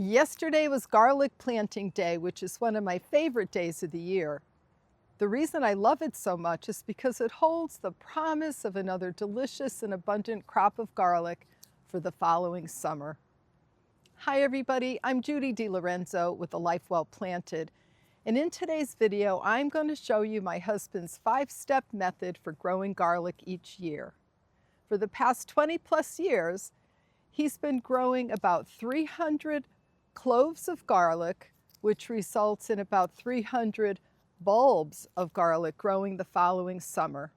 Yesterday was garlic planting day, which is one of my favorite days of the year. The reason I love it so much is because it holds the promise of another delicious and abundant crop of garlic for the following summer. Hi everybody, I'm Judy DiLorenzo with A Life Well Planted, and in today's video I'm going to show you my husband's 5-step method for growing garlic each year. For the past 20 plus years, he's been growing about 300 cloves of garlic, which results in about 300 bulbs of garlic growing the following summer.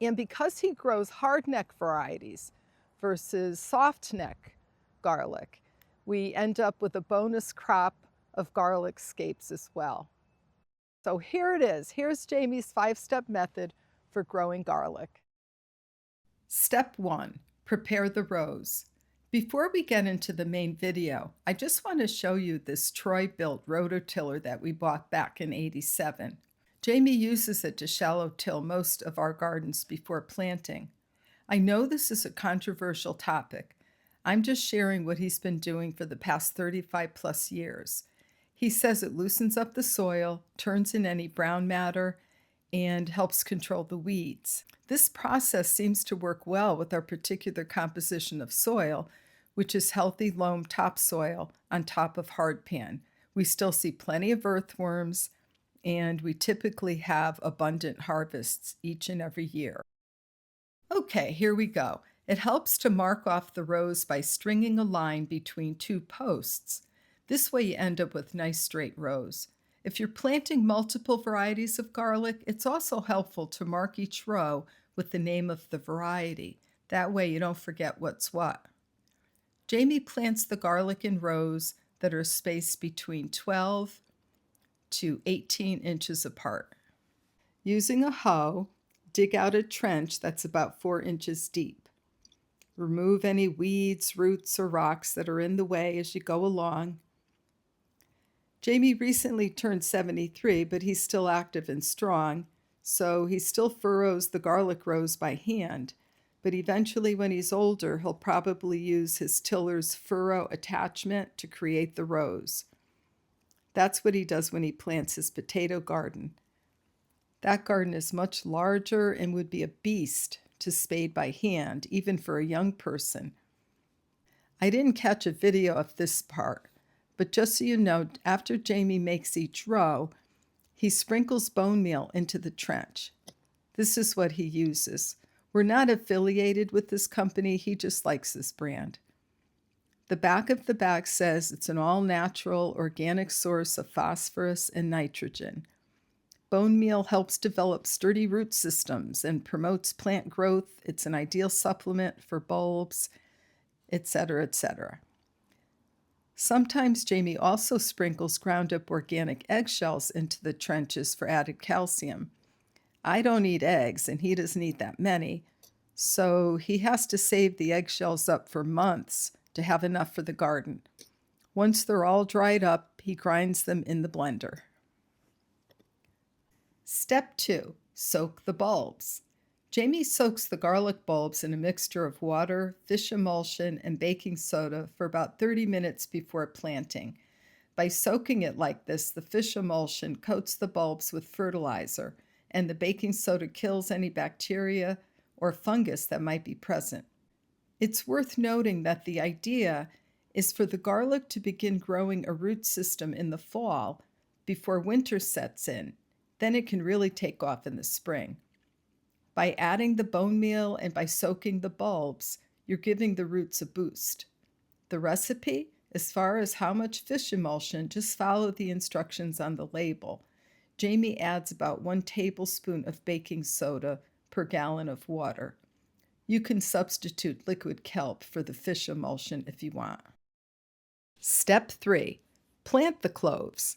And because he grows hardneck varieties versus soft neck garlic, we end up with a bonus crop of garlic scapes as well. So here it is. Here's Jamie's 5-step method for growing garlic. Step 1. Prepare the rows. Before we get into the main video, I just want to show you this Troy-built rototiller that we bought back in '87. Jamie uses it to shallow till most of our gardens before planting. I know this is a controversial topic. I'm just sharing what he's been doing for the past 35 plus years. He says it loosens up the soil, turns in any brown matter, and helps control the weeds. This process seems to work well with our particular composition of soil, which is healthy loam topsoil on top of hardpan. We still see plenty of earthworms, and we typically have abundant harvests each and every year. Okay, here we go. It helps to mark off the rows by stringing a line between two posts. This way you end up with nice straight rows. If you're planting multiple varieties of garlic, it's also helpful to mark each row with the name of the variety. That way you don't forget what's what. Jamie plants the garlic in rows that are spaced between 12 to 18 inches apart. Using a hoe, dig out a trench that's about 4 inches deep. Remove any weeds, roots, or rocks that are in the way as you go along. Jamie recently turned 73, but he's still active and strong, so he still furrows the garlic rows by hand, but eventually when he's older, he'll probably use his tiller's furrow attachment to create the rows. That's what he does when he plants his potato garden. That garden is much larger and would be a beast to spade by hand, even for a young person. I didn't catch a video of this part, but just so you know, after Jamie makes each row, he sprinkles bone meal into the trench. This is what he uses. We're not affiliated with this company, he just likes this brand. The back of the bag says it's an all-natural, organic source of phosphorus and nitrogen. Bone meal helps develop sturdy root systems and promotes plant growth. It's an ideal supplement for bulbs, etc., etc. Sometimes Jamie also sprinkles ground up organic eggshells into the trenches for added calcium. I don't eat eggs and he doesn't eat that many, so he has to save the eggshells up for months to have enough for the garden. Once they're all dried up, he grinds them in the blender. Step 2. Soak the bulbs. Jamie soaks the garlic bulbs in a mixture of water, fish emulsion, and baking soda for about 30 minutes before planting. By soaking it like this, the fish emulsion coats the bulbs with fertilizer, and the baking soda kills any bacteria or fungus that might be present. It's worth noting that the idea is for the garlic to begin growing a root system in the fall before winter sets in. Then it can really take off in the spring. By adding the bone meal and by soaking the bulbs, you're giving the roots a boost. The recipe, as far as how much fish emulsion, just follow the instructions on the label. Jamie adds about 1 tablespoon of baking soda per gallon of water. You can substitute liquid kelp for the fish emulsion if you want. Step 3. Plant the cloves.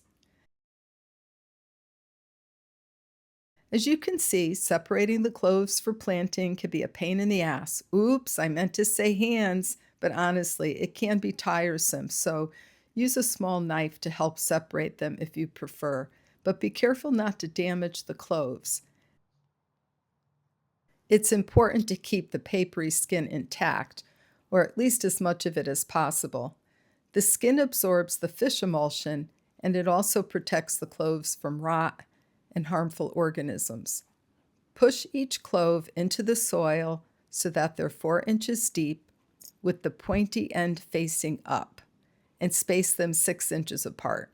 As you can see, separating the cloves for planting can be a pain in the ass. Oops, I meant to say hands, but honestly, it can be tiresome, so use a small knife to help separate them if you prefer, but be careful not to damage the cloves. It's important to keep the papery skin intact, or at least as much of it as possible. The skin absorbs the fish emulsion, and it also protects the cloves from rot and harmful organisms. Push each clove into the soil so that they're 4 inches deep, with the pointy end facing up, and space them 6 inches apart.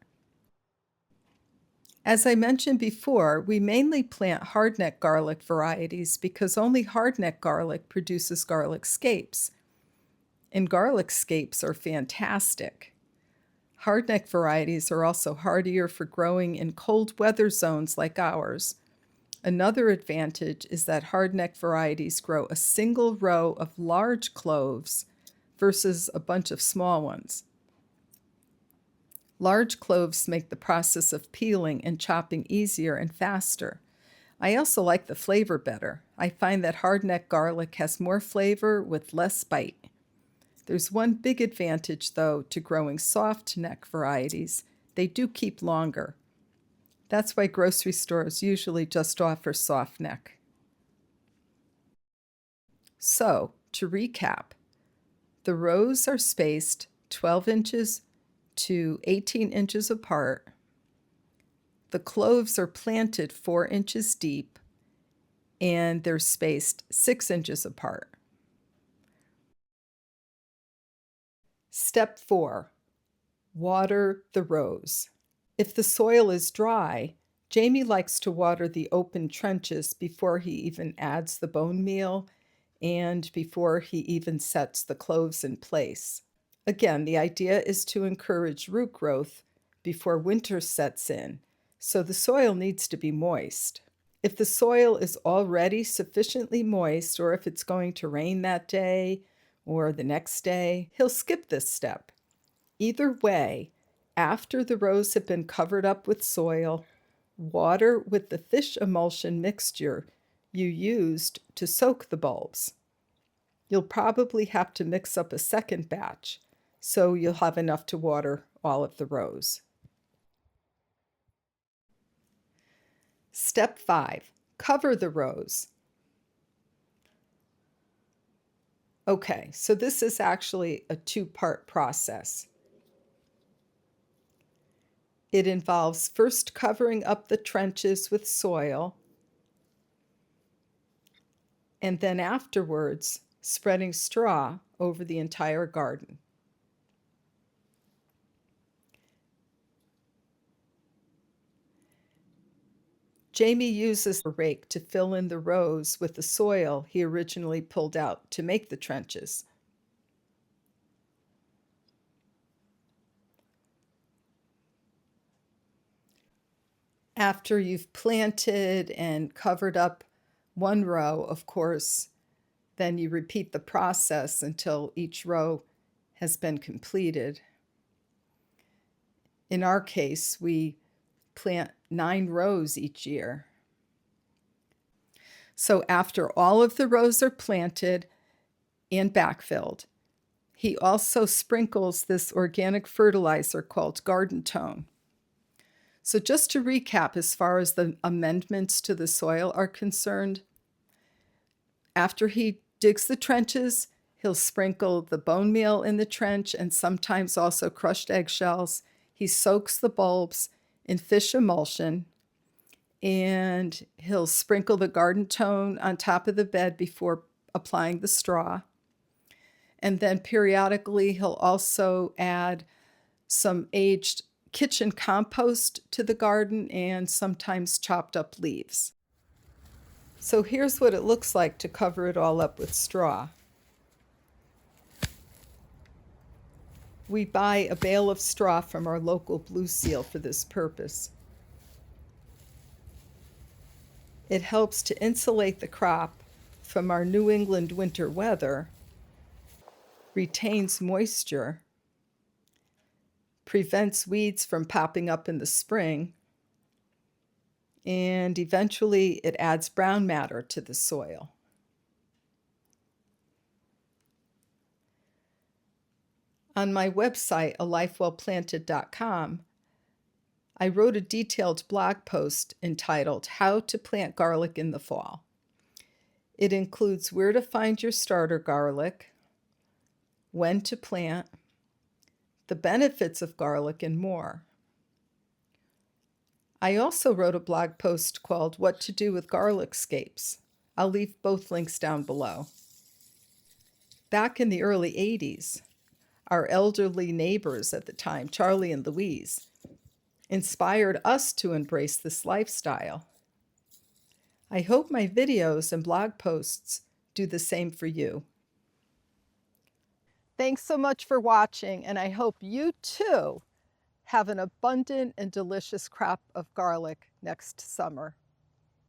As I mentioned before, we mainly plant hardneck garlic varieties because only hardneck garlic produces garlic scapes, and garlic scapes are fantastic. Hardneck varieties are also hardier for growing in cold weather zones like ours. Another advantage is that hardneck varieties grow a single row of large cloves versus a bunch of small ones. Large cloves make the process of peeling and chopping easier and faster. I also like the flavor better. I find that hardneck garlic has more flavor with less bite. There's one big advantage, though, to growing soft neck varieties. They do keep longer. That's why grocery stores usually just offer soft neck. So, to recap, the rows are spaced 12 inches to 18 inches apart. The cloves are planted 4 inches deep, and they're spaced 6 inches apart. Step 4. Water the rows. If the soil is dry, Jamie likes to water the open trenches before he even adds the bone meal and before he even sets the cloves in place. Again, the idea is to encourage root growth before winter sets in, so the soil needs to be moist. If the soil is already sufficiently moist, or if it's going to rain that day or the next day, he'll skip this step. Either way, after the rows have been covered up with soil, water with the fish emulsion mixture you used to soak the bulbs. You'll probably have to mix up a second batch, so you'll have enough to water all of the rows. Step 5. Cover the rows. Okay, so this is actually a 2-part process. It involves first covering up the trenches with soil, and then afterwards spreading straw over the entire garden. Jamie uses a rake to fill in the rows with the soil he originally pulled out to make the trenches. After you've planted and covered up one row, of course, then you repeat the process until each row has been completed. In our case, we plant 9 rows each year. So after all of the rows are planted and backfilled, he also sprinkles this organic fertilizer called Garden Tone. So just to recap, as far as the amendments to the soil are concerned, after he digs the trenches, he'll sprinkle the bone meal in the trench and sometimes also crushed eggshells. He soaks the bulbs in fish emulsion, and he'll sprinkle the Garden Tone on top of the bed before applying the straw. And then periodically he'll also add some aged kitchen compost to the garden and sometimes chopped up leaves. So here's what it looks like to cover it all up with straw. We buy a bale of straw from our local Blue Seal for this purpose. It helps to insulate the crop from our New England winter weather, retains moisture, prevents weeds from popping up in the spring, and eventually it adds brown matter to the soil. On my website, alifewellplanted.com, I wrote a detailed blog post entitled How to Plant Garlic in the Fall. It includes where to find your starter garlic, when to plant, the benefits of garlic, and more. I also wrote a blog post called What to Do with Garlic Scapes. I'll leave both links down below. Back in the early 80s, our elderly neighbors at the time, Charlie and Louise, inspired us to embrace this lifestyle. I hope my videos and blog posts do the same for you. Thanks so much for watching, and I hope you too have an abundant and delicious crop of garlic next summer.